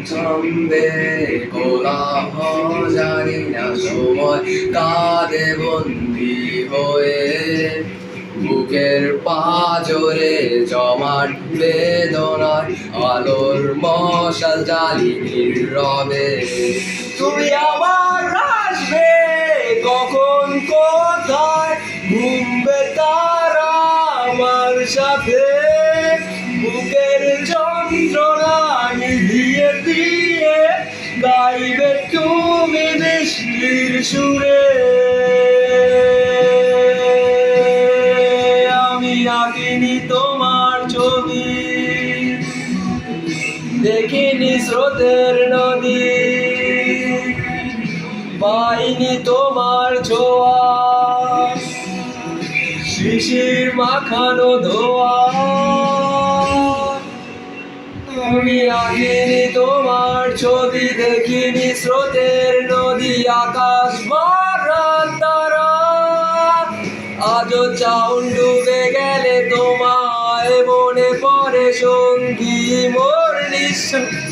ছন্দে কোলাহ জানি না সময় কাঁদে বন্দি হয়ে বুকের পাঁজরে জমাট বেদনায় আলোর মশাল জ্বালি নীরবে তুমি আবার আসবে কখন কোথায় ঘুমবে তারা আমার সাথে বুকের যন্ত্রণা নিভিয়ে দিয়ে গাইবে তুমি বৃষ্টির সুরে আমি আঁকিনি তোমার ছবি দেখিনি স্রোতের নদী পাইনি তোমার ছোঁয়া শিশির মাখানো ধোয়া আমি আঁকিনি তোমার ছবি দেখিনি স্রোতের নদী আকাশ ভরা তারা আজও চাউন ডুবে গেলে তোমায় মনে পড়ে সঙ্গী মোর নিঃশ্বাস